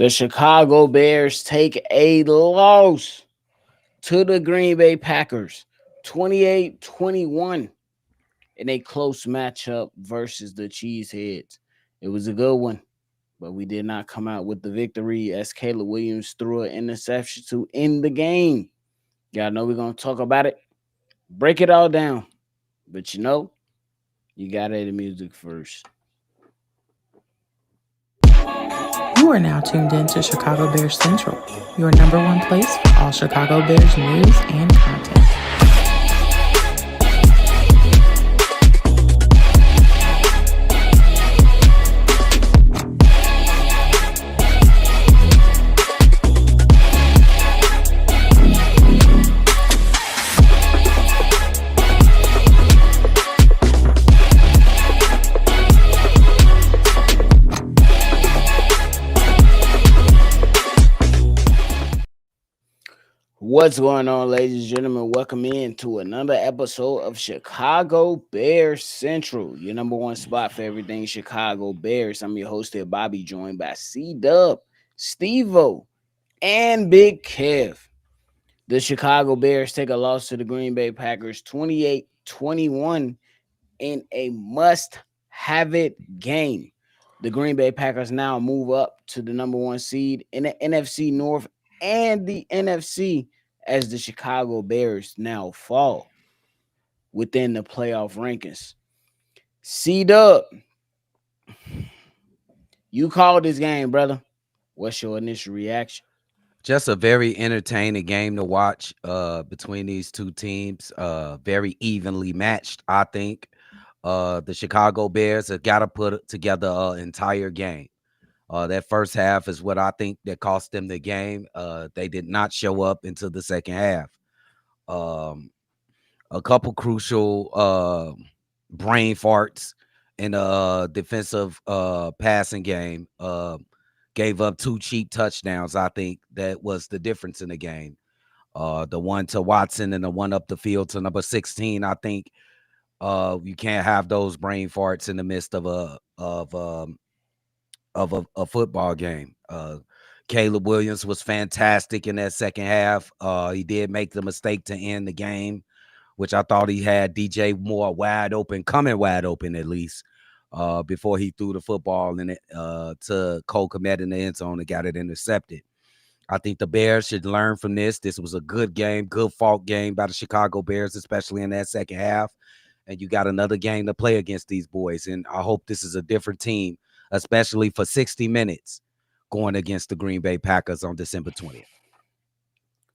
The Chicago Bears take a loss to the Green Bay Packers 28-21 in a close matchup versus the Cheeseheads. It was a good one, but we did not come out with the victory as Caleb Williams threw an interception to end the game. Y'all know we're going to talk about it, break it all down. But you got to the music first. You are now tuned in to Chicago Bears Central, your number one place for all Chicago Bears news and content. What's going on, ladies and gentlemen? Welcome in to another episode of Chicago Bears Central, your number one spot for everything Chicago Bears. I'm your host here, Bobby, joined by C-Dub, Steve-O, and Big Kev. The Chicago Bears take a loss to the Green Bay Packers 28-21 in a must-have-it game. The Green Bay Packers now move up to the number one seed in the NFC North and the NFC as the Chicago Bears now fall within the playoff rankings. C-Dub, you called this game, brother. What's your initial reaction? Just a very entertaining game to watch between these two teams. Very evenly matched, I think. The Chicago Bears have got to put together an entire game. That first half is what I think that cost them the game. They did not show up until the second half. A couple crucial brain farts in a defensive passing game. Gave up two cheap touchdowns. I think that was the difference in the game. The one to Watson and the one up the field to number 16. I think you can't have those brain farts in the midst of a football game. Caleb Williams was fantastic in that second half. He did make the mistake to end the game, which I thought he had DJ Moore coming wide open at least. Before he threw the football in it to Cole Kmet in the end zone and got it intercepted. I think the Bears should learn from this. This was a good game, good fought game by the Chicago Bears, especially in that second half. And you got another game to play against these boys. And I hope this is a different team, especially for 60 minutes going against the Green Bay Packers on December 20th.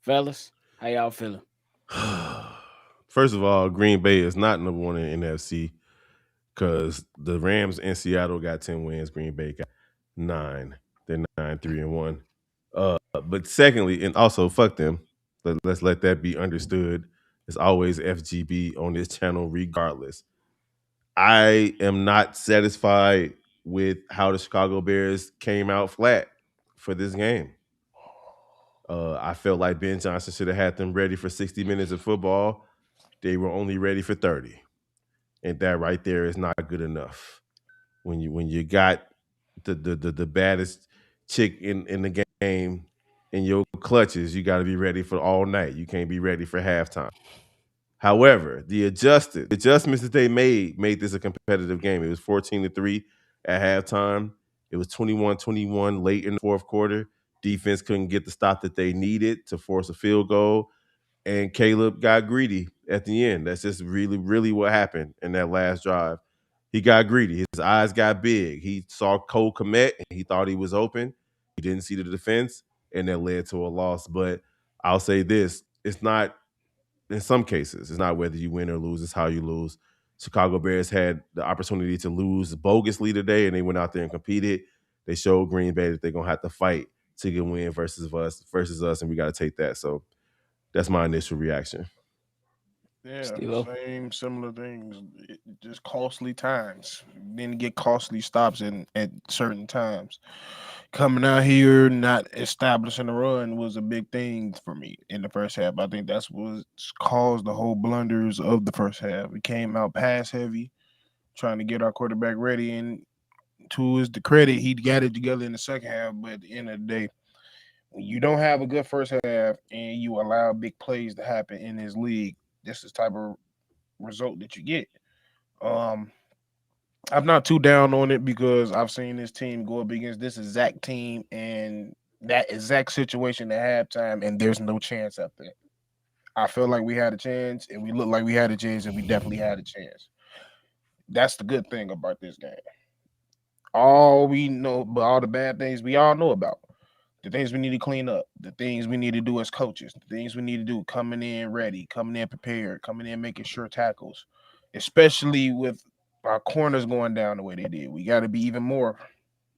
Fellas, how y'all feeling? First of all, Green Bay is not number one in the NFC. Because the Rams in Seattle got 10 wins, Green Bay got 9. They're 9-3-1. But secondly, and also fuck them. Let's let that be understood. It's always FGB on this channel, regardless. I am not satisfied with how the Chicago Bears came out flat for this game. I felt like Ben Johnson should have had them ready for 60 minutes of football. They were only ready for 30. And that right there is not good enough. When you got the baddest chick in the game in your clutches, you got to be ready for all night. You can't be ready for halftime. However, the adjustments that they made this a competitive game. It was 14-3 at halftime. It was 21-21 late in the fourth quarter. Defense couldn't get the stop that they needed to force a field goal. And Caleb got greedy at the end. That's just really, really what happened in that last drive. He got greedy. His eyes got big. He saw Cole Kmet, and he thought he was open. He didn't see the defense, and that led to a loss. But I'll say this. It's not, in some cases, it's not whether you win or lose. It's how you lose. Chicago Bears had the opportunity to lose bogusly today, and they went out there and competed. They showed Green Bay that they're going to have to fight to get a win versus us, and we got to take that. So that's my initial reaction. Yeah, Steve-O? same similar things. Just costly times. Didn't get costly stops at certain times. Coming out here, not establishing a run was a big thing for me in the first half. I think that's what caused the whole blunders of the first half. We came out pass heavy, trying to get our quarterback ready, and To his the credit, he got it together in the second half. But at the end of the day, when you don't have a good first half and you allow big plays to happen in this league, this is the type of result that you get. Um, I'm not too down on it because I've seen this team go up against this exact team and that exact situation at halftime, and there's no chance up there. I feel like we had a chance, and we looked like we had a chance, and we definitely had a chance. That's the good thing about this game. All we know, but all the bad things we all know about. The things we need to clean up, the things we need to do as coaches, the things we need to do coming in ready, coming in prepared, coming in making sure tackles, especially with our corners going down the way they did. We got to be even more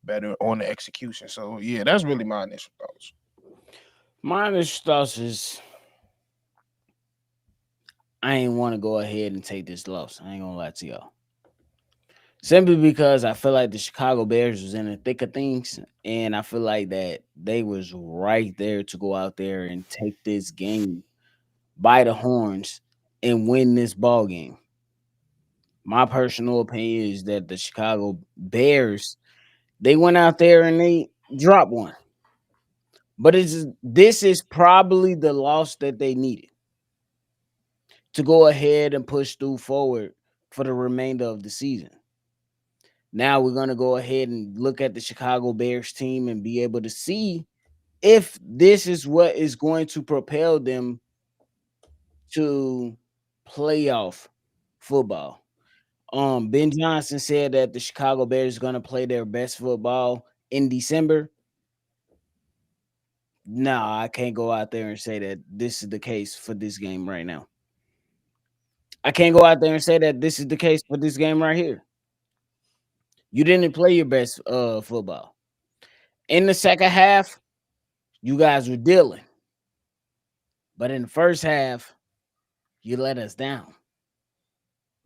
better on the execution. So yeah, that's really my initial thoughts. My initial thoughts is I ain't want to go ahead and take this loss. I ain't gonna lie to y'all. Simply because I feel like the Chicago Bears was in the thick of things, and I feel like that they was right there to go out there and take this game by the horns and win this ball game. My personal opinion is that the Chicago Bears they went out there and they dropped one, but this is probably the loss that they needed to go ahead and push through forward for the remainder of the season. Now we're going to go ahead and look at the Chicago Bears team and be able to see if this is what is going to propel them to playoff football. Ben Johnson said that the Chicago Bears are going to play their best football in December. No, I can't go out there and say that this is the case for this game right now. I can't go out there and say that this is the case for this game right here. You didn't play your best football. In the second half, you guys were dealing. But in the first half, you let us down.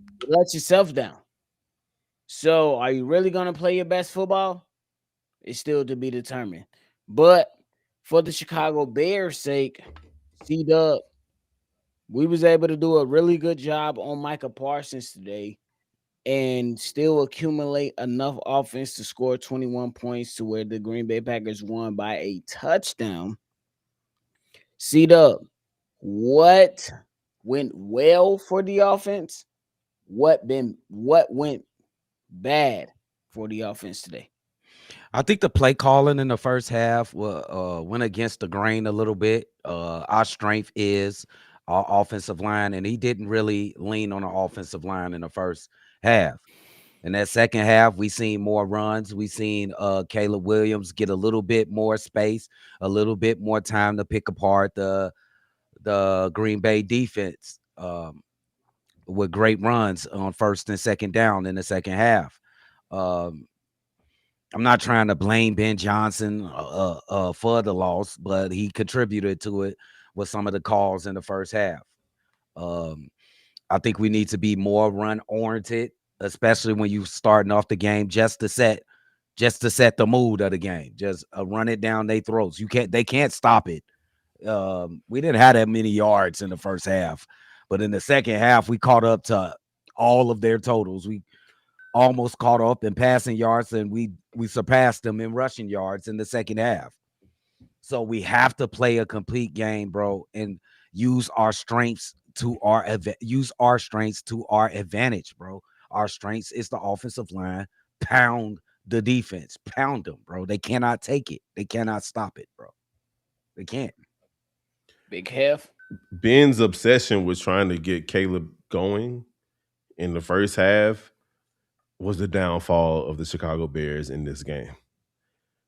You let yourself down. So are you really going to play your best football? It's still to be determined. But for the Chicago Bears' sake, C-Dub, we was able to do a really good job on Micah Parsons today and still accumulate enough offense to score 21 points to where the Green Bay Packers won by a touchdown. C-Dub, what went well for the offense? What went bad for the offense today? I think the play calling in the first half went against the grain a little bit. Our strength is our offensive line, and he didn't really lean on the offensive line in the first half. In that second half, we seen more runs. We seen Caleb Williams get a little bit more space, a little bit more time to pick apart the Green Bay defense with great runs on first and second down in the second half. Um, I'm not trying to blame Ben Johnson for the loss, but he contributed to it with some of the calls in the first half. Um, I think we need to be more run oriented, especially when you starting off the game just to set the mood of the game. Just run it down their throats. They can't stop it. We didn't have that many yards in the first half, but in the second half, we caught up to all of their totals. We almost caught up in passing yards, and we surpassed them in rushing yards in the second half. So we have to play a complete game, bro, and use our strengths to our advantage, bro. Our strengths is the offensive line. Pound the defense. Pound them, bro. They cannot take it. They cannot stop it, bro. They can't. Big Hef. Ben's obsession with trying to get Caleb going in the first half was the downfall of the Chicago Bears in this game.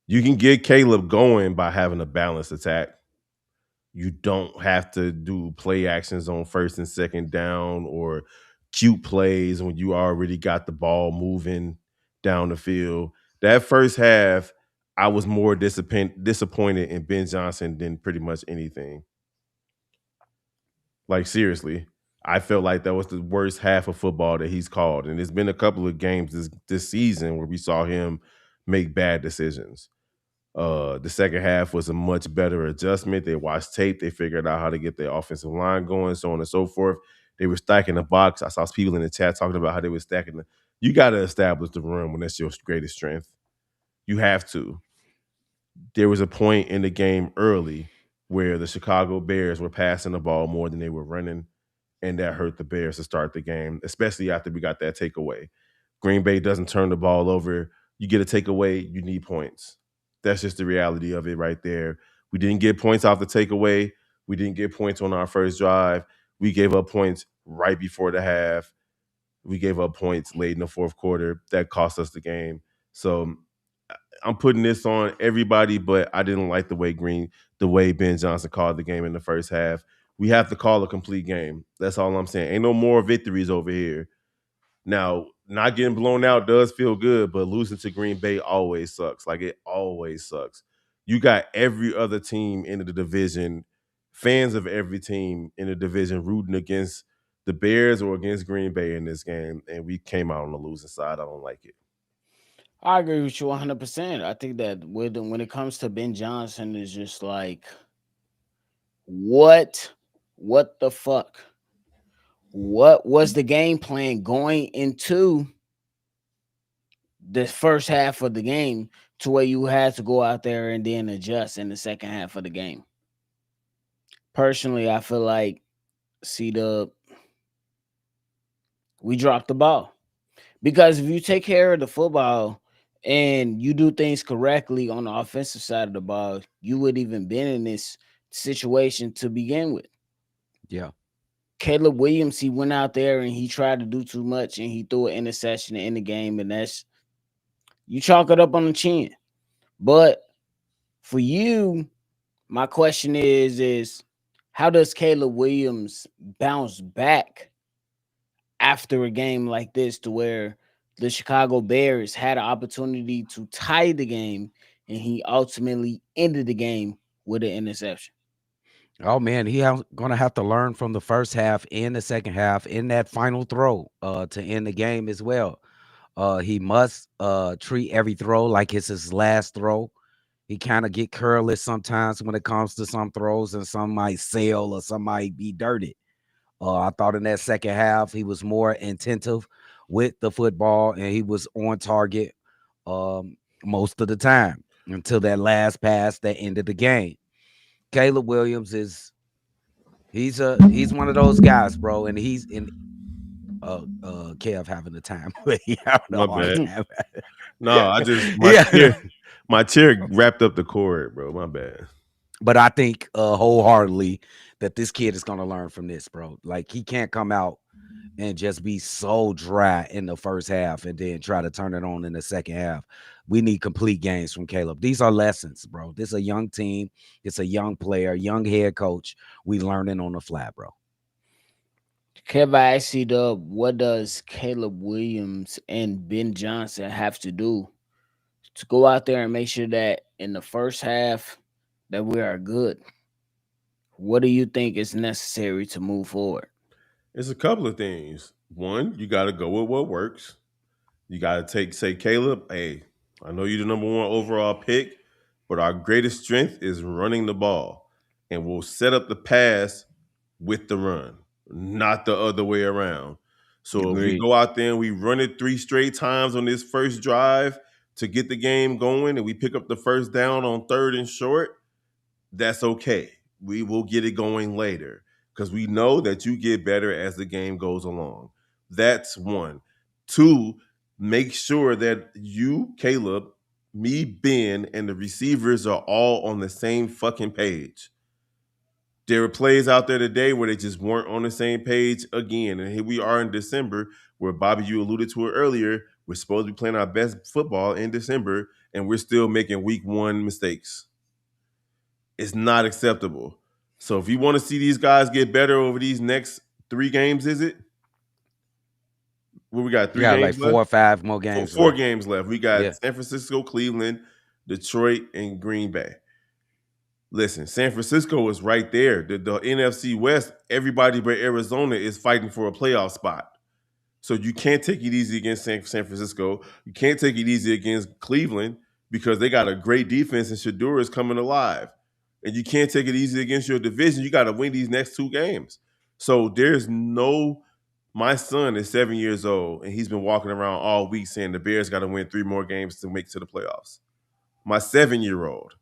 You can get Caleb going by having a balanced attack. You don't have to do play actions on first and second down or cute plays when you already got the ball moving down the field. That first half, I was more disappointed in Ben Johnson than pretty much anything. Like, seriously, I felt like that was the worst half of football that he's called. And there's been a couple of games this season where we saw him make bad decisions. The second half was a much better adjustment. They watched tape. They figured out how to get their offensive line going, so on and so forth. They were stacking the box. I saw people in the chat talking about how they were stacking the. You got to establish the run when that's your greatest strength. You have to. There was a point in the game early where the Chicago Bears were passing the ball more than they were running, and that hurt the Bears to start the game, especially after we got that takeaway. Green Bay doesn't turn the ball over. You get a takeaway, you need points. That's just the reality of it right there. We didn't get points off the takeaway. We didn't get points on our first drive. We gave up points right before the half. We gave up points late in the fourth quarter. That cost us the game. So I'm putting this on everybody, but I didn't like the way Ben Johnson called the game in the first half. We have to call a complete game. That's all I'm saying. Ain't no more victories over here. Now, not getting blown out does feel good, but losing to Green Bay always sucks. Like, it always sucks. You got every other team in the division, fans of every team in the division rooting against the Bears or against Green Bay in this game, and we came out on the losing side. I don't like it. I agree with you 100%. I think that when it comes to Ben Johnson, is just like, what, what the fuck? What was the game plan going into the first half of the game to where you had to go out there and then adjust in the second half of the game? Personally, I feel like we dropped the ball. Because if you take care of the football and you do things correctly on the offensive side of the ball, you would even been in this situation to begin with. Yeah. Caleb Williams, he went out there and he tried to do too much and he threw an interception in the game, and that's, you chalk it up on the chin. But for you, my question is how does Caleb Williams bounce back after a game like this, to where the Chicago Bears had an opportunity to tie the game and he ultimately ended the game with an interception? Oh man, gonna have to learn from the first half and the second half in that final throw to end the game as well. He must treat every throw like it's his last throw. He kind of get careless sometimes when it comes to some throws, and some might sail or some might be dirty. I thought in that second half he was more attentive with the football and he was on target most of the time until that last pass that ended the game. Caleb Williams he's one of those guys, bro, and he's in Kev having a time, but he having a My hard bad. time. No, I just Yeah, my chair wrapped up the cord, bro. My bad. but I think wholeheartedly that this kid is gonna learn from this, bro. Like, he can't come out and just be so dry in the first half and then try to turn it on in the second half. We need complete games from Caleb. These are lessons, bro. This is a young team. It's a young player, young head coach. We learning on the fly, bro. Kev, I asked you, Dub, what does Caleb Williams and Ben Johnson have to do to go out there and make sure that in the first half that we are good? What do you think is necessary to move forward? It's a couple of things. One, you got to go with what works. You got to say, Caleb, hey, I know you're the number one overall pick, but our greatest strength is running the ball. And we'll set up the pass with the run, not the other way around. So if we Agreed. go out there and we run it 3 straight times on this first drive to get the game going, and we pick up the first down on 3rd and short, that's okay. We will get it going later because we know that you get better as the game goes along. That's one. Two, make sure that you, Caleb, me, Ben, and the receivers are all on the same fucking page. There were plays out there today where they just weren't on the same page again. And here we are in December, where Bobby, you alluded to it earlier. We're supposed to be playing our best football in December, and we're still making week 1 mistakes. It's not acceptable. So if you want to see these guys get better over these next 3 games, is it? Well, we got 3 Yeah, like games 4 or left? 5 more games Four left. games left. We got Yeah. San Francisco, Cleveland, Detroit, and Green Bay. Listen, San Francisco is right there. The NFC West, everybody but Arizona is fighting for a playoff spot. So you can't take it easy against San Francisco. You can't take it easy against Cleveland because they got a great defense and Shadura is coming alive. And you can't take it easy against your division. You got to win these next 2 games. So there's no – my son is 7 years old, and he's been walking around all week saying the Bears got to win 3 more games to make it to the playoffs. my 7-year-old.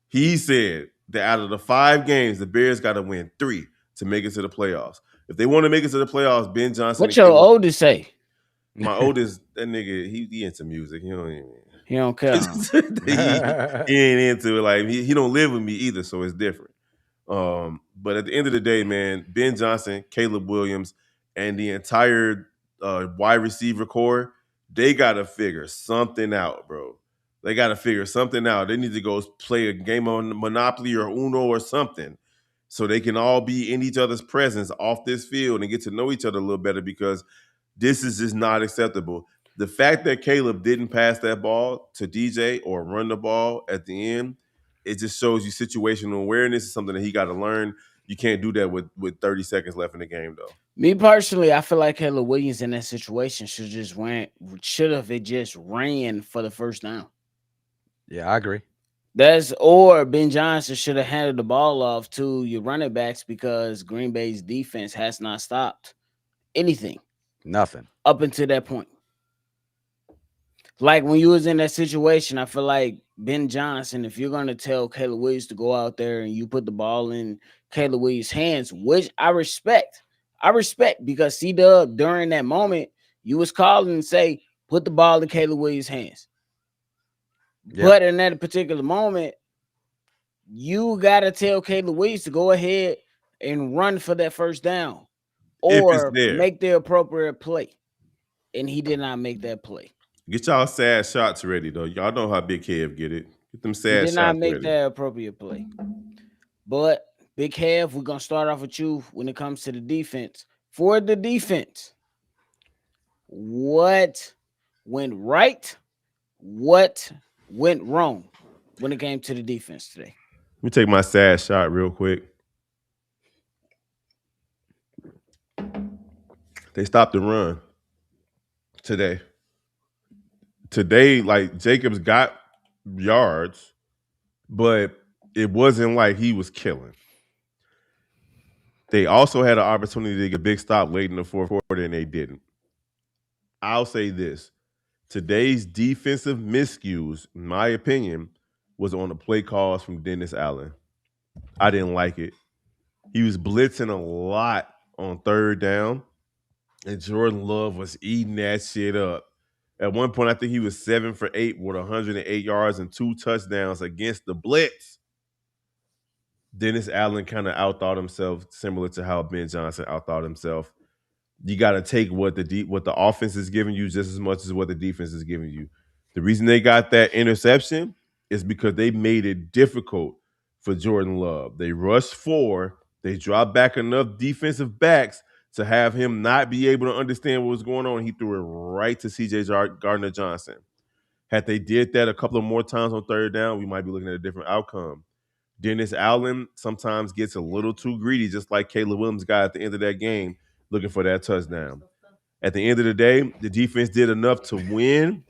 He said that out of the 5 games, the Bears got to win 3 to make it to the playoffs. If they want to make it to the playoffs, Ben Johnson What and your Caleb. oldest say? My oldest, that nigga, he into music. He don't even. He don't care. Huh? he ain't into it. Like he don't live with me either, so it's different. But at the end of the day, man, Ben Johnson, Caleb Williams, and the entire wide receiver core, they gotta figure something out, bro. They gotta figure something out. They need to go play a game on Monopoly or Uno or something, so they can all be in each other's presence off this field and get to know each other a little better, because this is just not acceptable. The fact that Caleb didn't pass that ball to DJ or run the ball at the end, it just shows you situational awareness is something that he got to learn. You can't do that with 30 seconds left in the game, though. Me personally, I feel like Caleb Williams in that situation should have just ran for the first down. Yeah, I agree. Or Ben Johnson should have handed the ball off to your running backs, because Green Bay's defense has not stopped anything Nothing. up until that point. Like when you was in that situation, I feel like Ben Johnson, if you're gonna tell Caleb Williams to go out there and you put the ball in Caleb Williams' hands, which I respect, because C-Dub during that moment, you was calling and say, put the ball in Caleb Williams' hands. Yeah. But in that particular moment, you gotta tell Caleb Williams to go ahead and run for that first down or make the appropriate play. And he did not make that play. Get y'all sad shots ready, though. Y'all know how Big Kev get it. Get them sad shots ready. He did not make that appropriate play. But Big Kev, we're gonna start off with you when it comes to the defense. For the defense, what went right? What went wrong when it came to the defense today? Let me take my sad shot real quick. They stopped the run today. Today, like, Jacobs got yards, but it wasn't like he was killing. They also had an opportunity to get a big stop late in the fourth quarter, and they didn't. I'll say this. Today's defensive miscues, in my opinion, was on the play calls from Dennis Allen. I didn't like it. He was blitzing a lot on third down, and Jordan Love was eating that shit up. At one point, I think he was 7 for 8 with 108 yards and 2 touchdowns against the blitz. Dennis Allen kind of outthought himself, similar to how Ben Johnson outthought himself. You got to take what the offense is giving you just as much as what the defense is giving you. The reason they got that interception is because they made it difficult for Jordan Love. They rushed 4. They dropped back enough defensive backs to have him not be able to understand what was going on. He threw it right to C.J. Gardner-Johnson. Had they did that a couple of more times on third down, we might be looking at a different outcome. Dennis Allen sometimes gets a little too greedy, just like Caleb Williams got at the end of that game, looking for that touchdown. At the end of the day, the defense did enough to win,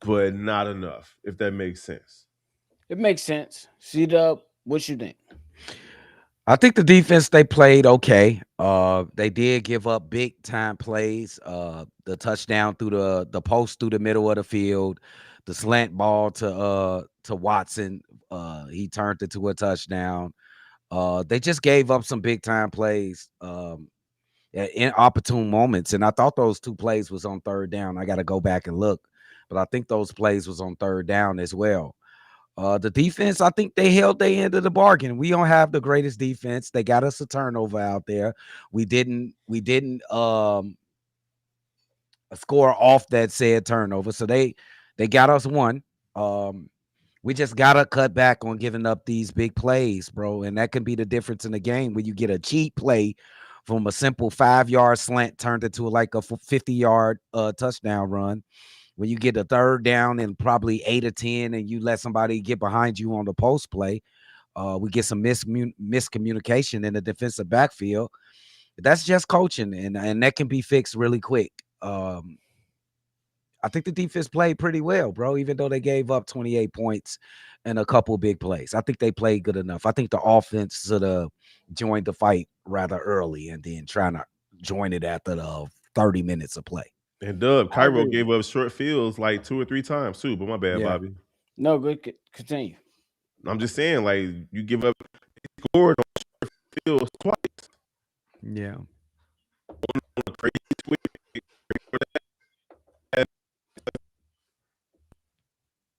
but not enough, if that makes sense. It makes sense. C-Dub, what you think? I think the defense, they played okay. They did give up big time plays. The touchdown through the post through the middle of the field, the slant ball to Watson. He turned it to a touchdown. They just gave up some big time plays in opportune moments, and I thought those 2 plays was on third down. I got to go back and look, but I think those plays was on third down as well. The defense, I think they held their end of the bargain. We don't have the greatest defense. They got us a turnover out there. We didn't score off that said turnover. So they got us one. We just gotta cut back on giving up these big plays, bro. And that can be the difference in the game when you get a cheap play from a simple 5-yard slant turned into like a 50-yard touchdown run. When you get a third down and probably 8 or 10 and you let somebody get behind you on the post play, we get some miscommunication in the defensive backfield. That's just coaching, and that can be fixed really quick. I think the defense played pretty well, bro, even though they gave up 28 points and a couple big plays. I think they played good enough. I think the offense sort of joined the fight rather early and then trying to join it after the 30 minutes of play. And Cairo gave up short fields like 2 or 3 times too, but my bad, Bobby. No, good. Continue. I'm just saying, like you give up scored on field twice. Yeah. On a crazy switch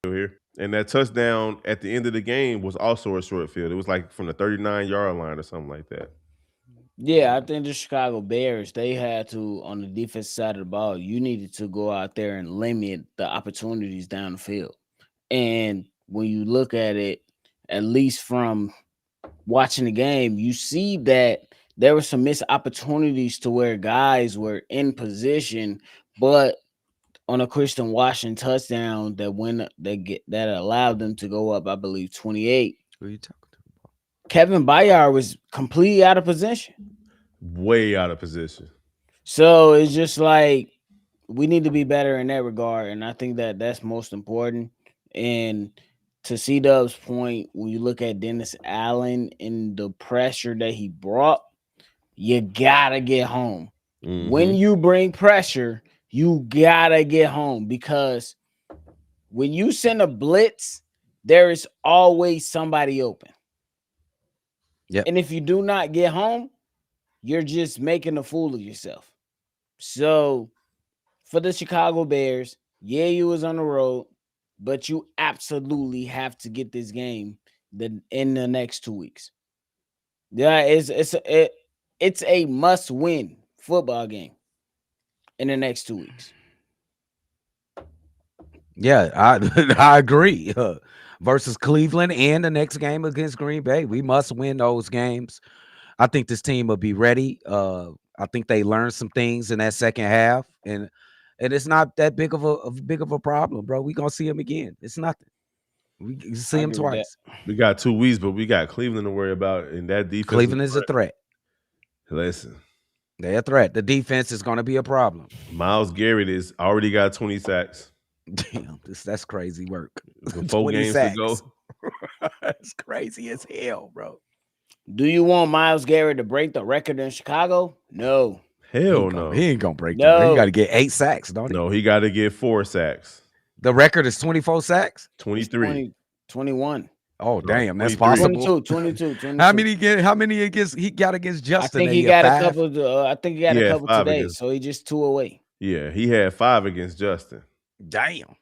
here. And that touchdown at the end of the game was also a short field. It was like from the 39-yard line or something like that. Yeah, I think the Chicago Bears, they had to, on the defense side of the ball, you needed to go out there and limit the opportunities down the field. And when you look at it, at least from watching the game, you see that there were some missed opportunities to where guys were in position, but on a Christian Washington touchdown that allowed them to go up, I believe 28. Who you talking to? Kevin Bayard was completely out of position. Way out of position. So it's just like we need to be better in that regard, and I think that that's most important. And to C Dub's point, when you look at Dennis Allen and the pressure that he brought, you gotta get home. When you bring pressure, you gotta get home because when you send a blitz, there is always somebody open. Yep. And if you do not get home, you're just making a fool of yourself. So for the Chicago Bears, yeah, you was on the road, but you absolutely have to get this game in the next 2 weeks. Yeah, it's a must win football game in the next 2 weeks. Yeah, I I agree. Versus Cleveland and the next game against Green Bay, we must win those games. I think this team will be ready. I think they learned some things in that second half, and it's not that big of a problem, bro. We gonna see him again. It's nothing. We can see I him agree with that. twice. We got 2 weeks, but we got Cleveland to worry about in that defensive Cleveland is a front. threat. Listen, They're a threat. The defense is going to be a problem. Miles Garrett is already got 20 sacks. Damn, that's crazy work. With 4 20 games sacks. to go. That's crazy as hell, bro. Do you want Miles Garrett to break the record in Chicago? No. Hell no. He ain't gonna break No. that. He got to get 8 sacks, don't he? No, he got to get 4 sacks. The record is 24 sacks. 23. 21. Oh, damn, that's 23. possible. 22. How many against he got against I Justin? think he got a couple. I think he got a couple today, against. so he just 2 away. Yeah, he had 5 against Justin. Damn.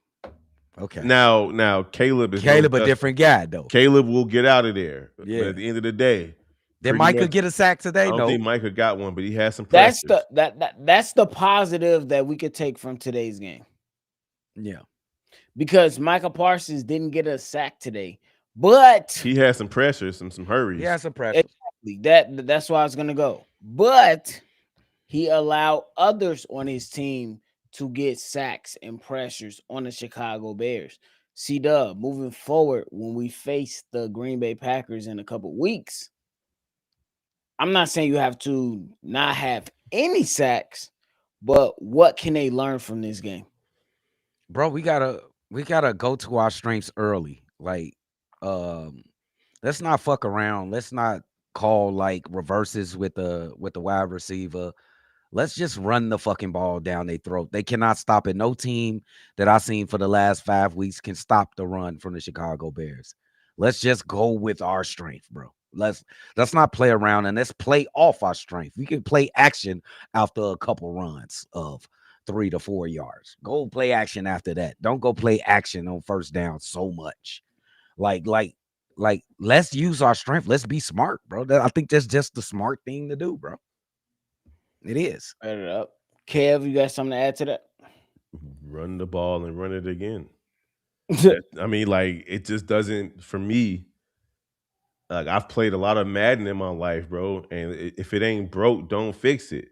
Okay. Now Caleb is Caleb a different guy though. Caleb will get out of there. Yeah. But at the end of the day, Did Micah get a sack today? I don't think Micah got one, but he had some That's pressures. that's the positive that we could take from today's game. Yeah. Because Michael Parsons didn't get a sack today, but he had some pressures, some hurries. He had some pressures. Exactly. That's why I was gonna go. But he allowed others on his team to get sacks and pressures on the Chicago Bears. C-Dub, moving forward, when we face the Green Bay Packers in a couple weeks, I'm not saying you have to not have any sacks, but what can they learn from this game? Bro, we gotta go to our strengths early. Like, let's not fuck around. Let's not call like reverses with the wide receiver. Let's just run the fucking ball down their throat. They cannot stop it. No team that I've seen for the last 5 weeks can stop the run from the Chicago Bears. Let's just go with our strength, bro. Let's not play around and let's play off our strength. We can play action after a couple runs of 3 to 4 yards. Go play action after that. Don't go play action on first down so much. Like, let's use our strength. Let's be smart, bro. I think that's just the smart thing to do, bro. It is. Set it up. Kev, you got something to add to that? Run the ball and run it again. I mean, like, it just doesn't, for me, like, I've played a lot of Madden in my life, bro, and if it ain't broke, don't fix it.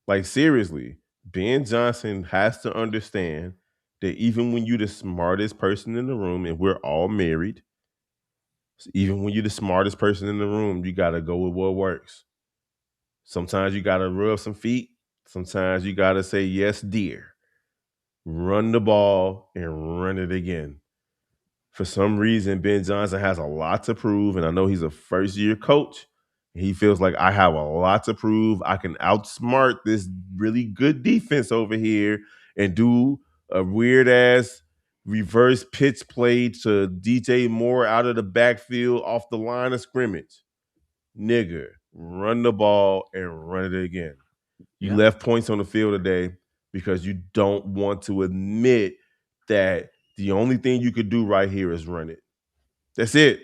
Like, seriously, Ben Johnson has to understand that even when you're the smartest person in the room, and we're all married, even when you're the smartest person in the room, you got to go with what works. Sometimes you got to rub some feet. Sometimes you got to say, yes, dear. Run the ball and run it again. For some reason, Ben Johnson has a lot to prove, and I know he's a first-year coach. He feels like I have a lot to prove. I can outsmart this really good defense over here and do a weird-ass reverse pitch play to DJ Moore out of the backfield off the line of scrimmage. Nigga, run the ball and run it again. You left points on the field today because you don't want to admit that the only thing you could do right here is run it. That's it.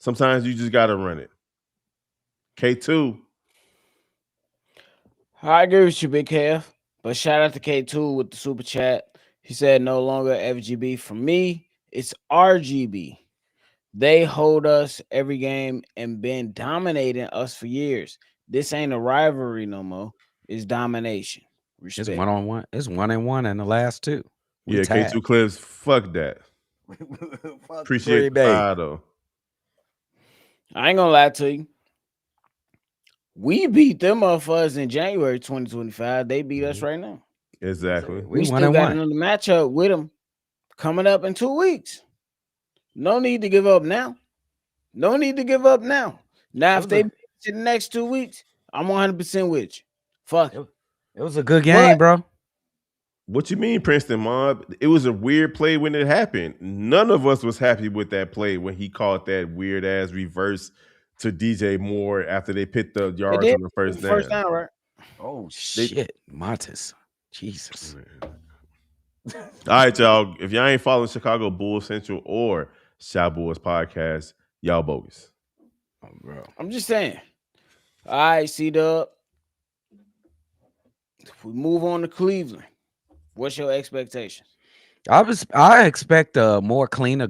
Sometimes you just got to run it. K2. I agree with you, Big Kev. But shout out to K2 with the super chat. He said no longer FGB. For me, it's RGB. They hold us every game and been dominating us for years. This ain't a rivalry no more. It's domination. Respect. It's 1-on-1. It's 1-1 in the last two. We Yeah, tied. K2 Clips, fuck that. Fuck Appreciate Green the Bay. fire, though. I ain't gonna lie to you. We beat them motherfuckers in January 2025. They beat us right now. Exactly. We still 1-1. got another matchup with them coming up in 2 weeks. No need to give up now. No need to give up now. Now, if they beat us in the next 2 weeks, I'm 100% with you. Fuck it. It was a good game, bro. What you mean, Princeton Mob? It was a weird play when it happened. None of us was happy with that play when he caught that weird ass reverse to DJ Moore after they picked the yards on the first down. First down, right? Oh shit, Montes. Jesus. All right, y'all. If y'all ain't following Chicago Bulls Central or Shot Bulls podcast, y'all bogus. Oh, bro. I'm just saying. All right, C-Dub. If we move on to Cleveland, what's your expectations? I expect a more cleaner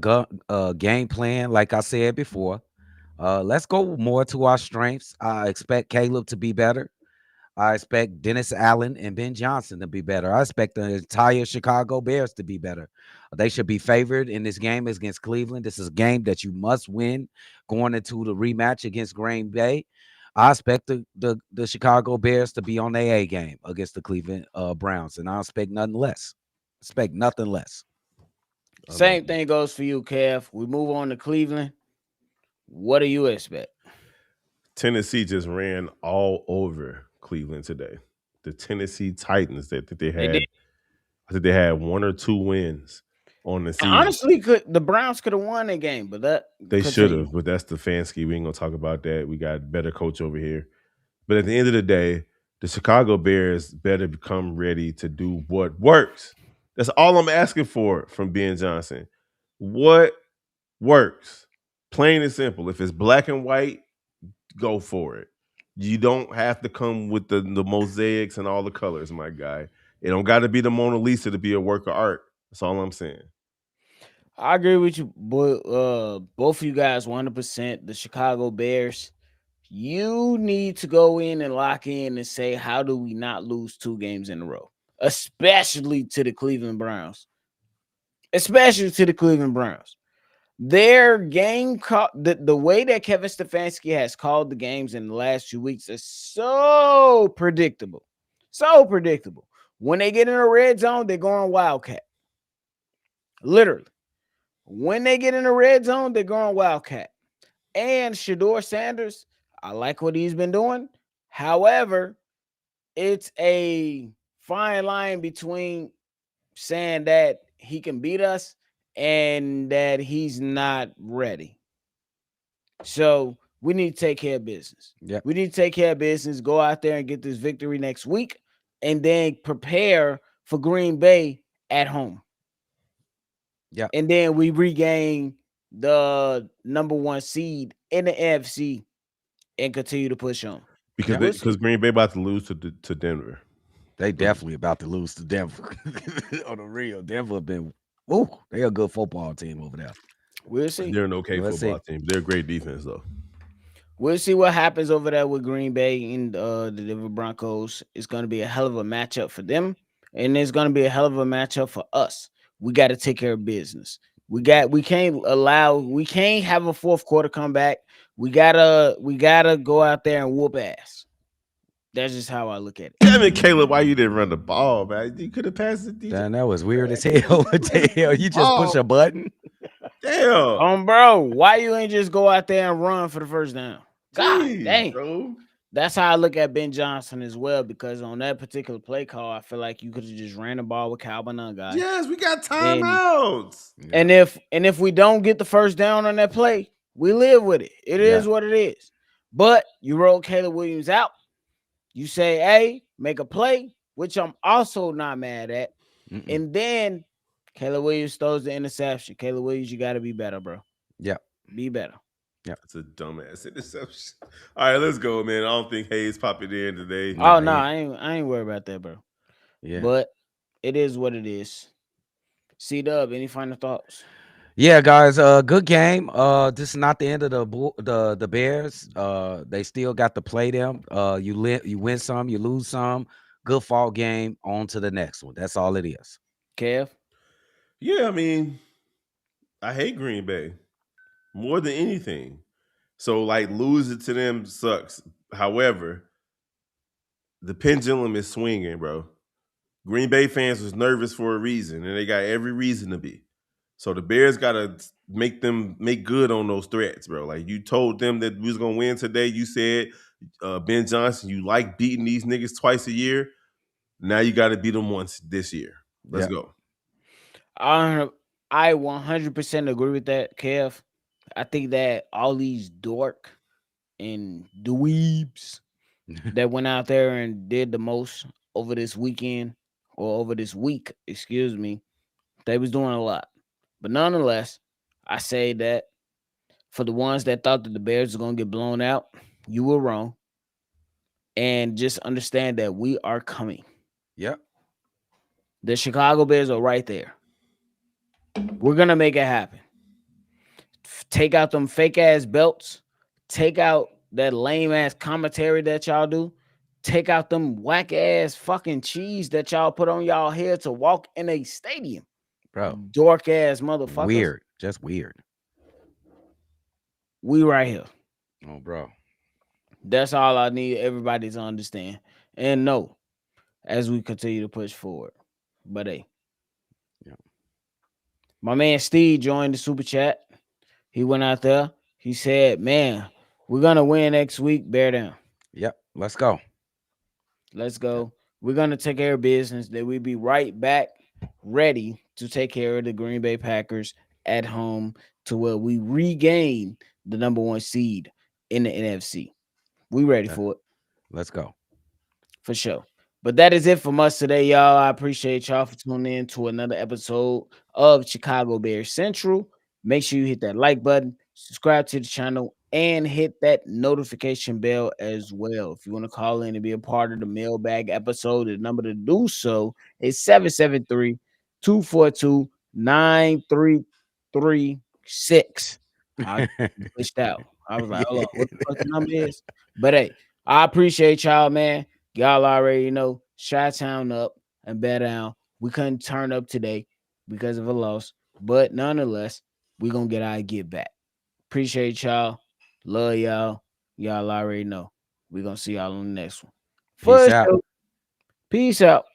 game plan, like I said before. Let's go more to our strengths. I expect Caleb to be better. I expect Dennis Allen and Ben Johnson to be better. I expect the entire Chicago Bears to be better. They should be favored in this game against Cleveland. This is a game that you must win going into the rematch against Green Bay. I expect the Chicago Bears to be on their A game against the Cleveland Browns, and I expect nothing less. Expect nothing less. Same thing goes for you, Kev. We move on to Cleveland. What do you expect? Tennessee just ran all over Cleveland today. The Tennessee Titans that they had, I think they had 1 or 2 wins on the season. Honestly, the Browns could have won that game, but they should have. But that's the Stefanski. We ain't gonna talk about that. We got better coach over here. But at the end of the day, the Chicago Bears better become ready to do what works. That's all I'm asking for from Ben Johnson. What works? Plain and simple. If it's black and white, go for it. You don't have to come with the mosaics and all the colors, my guy. It don't got to be the Mona Lisa to be a work of art. That's all I'm saying. I agree with you, both of you guys 100%. The Chicago Bears, you need to go in and lock in and say, how do we not lose 2 games in a row? Especially to the Cleveland Browns. Their game, the way that Kevin Stefanski has called the games in the last 2 weeks is so predictable. So predictable. When they get in a red zone, they're going Wildcat. Literally. When they get in the red zone, they're going Wildcat. And Shedeur Sanders, I like what he's been doing. However, it's a fine line between saying that he can beat us and that he's not ready. So we need to take care of business. Yeah. We need to take care of business, go out there and get this victory next week, and then prepare for Green Bay at home. Yeah. And then we regain the number 1 seed in the NFC and continue to push on. Because Green Bay about to lose to Denver. They definitely about to lose to Denver. On the real, Denver been they're a good football team over there. We'll see. They're an okay football team. They're a great defense, though. We'll see what happens over there with Green Bay and the Denver Broncos. It's going to be a hell of a matchup for them, and it's going to be a hell of a matchup for us. We got to take care of business. We can't have a fourth quarter comeback. We gotta go out there and whoop ass. That's just how I look at it. Damn it, Caleb, why you didn't run the ball, man? You could have passed it. Damn, that was weird as hell. What the hell? You just push a button? Damn. Bro, why you ain't just go out there and run for the first down? God Jeez, dang. Bro. That's how I look at Ben Johnson as well, because on that particular play call, I feel like you could have just ran the ball with Calvin guy. Yes, we got And timeouts. Yeah. if we don't get the first down on that play, we live with it. It Yeah. is what it is. But you roll Caleb Williams out. You say, hey, make a play, which I'm also not mad at. Mm-mm. And then Caleb Williams throws the interception. Caleb Williams, you got to be better, bro. Yeah. Be better. That's a dumbass interception. All right, let's go, man. I don't think Hayes popping in today. Nah, Oh no, he- I ain't worried about that, bro. Yeah. But it is what it is. C-Dub, any final thoughts? Yeah, guys, good game. This is not the end of the Bears. They still got to play them. You win some, you lose some. Good fall game. On to the next one. That's all it is. Kev? Yeah, I mean, I hate Green Bay more than anything. So like losing to them sucks. However, the pendulum is swinging, bro. Green Bay fans was nervous for a reason, and they got every reason to be. So the Bears gotta make them make good on those threats, bro. Like you told them that we was gonna win today. You said, Ben Johnson, you like beating these niggas twice a year. Now you got to beat them once this year. Let's Yeah. go. I 100% agree with that, Kev. I think that all these dork and dweebs that went out there and did the most over this weekend or over this week, excuse me, they was doing a lot. But nonetheless, I say that for the ones that thought that the Bears were going to get blown out, you were wrong. And just understand that we are coming. Yep. The Chicago Bears are right there. We're going to make it happen. Take out them fake ass belts. Take out that lame ass commentary that y'all do. Take out them whack ass fucking cheese that y'all put on y'all head to walk in a stadium. Bro. Dork ass motherfuckers. Weird. Just weird. We right here. Oh, bro. That's all I need everybody to understand and know as we continue to push forward. But hey, yeah. My man Steve joined the super chat. He went out there. He said, "Man, we're gonna win next week. Bear down. Yep. Let's go. Let's go. We're gonna take care of business. That we be right back, ready to take care of the Green Bay Packers at home, to where we regain the number 1 seed in the NFC. We ready for it. Let's go. For sure. But that is it from us today, y'all. I appreciate y'all for tuning in to another episode of Chicago Bears Central. Make sure you hit that like button, subscribe to the channel, and hit that notification bell as well. If you want to call in and be a part of the mailbag episode, the number to do so is 773-242-9336. I glitched out. I was like, hold on, what the fuck the number is? But hey, I appreciate y'all, man. Y'all already know, Chi-Town up and bear down. We couldn't turn up today because of a loss, but nonetheless, we gonna get our get back. Appreciate y'all. Love y'all. Y'all already know. We gonna see y'all on the next one. Peace out. Peace out.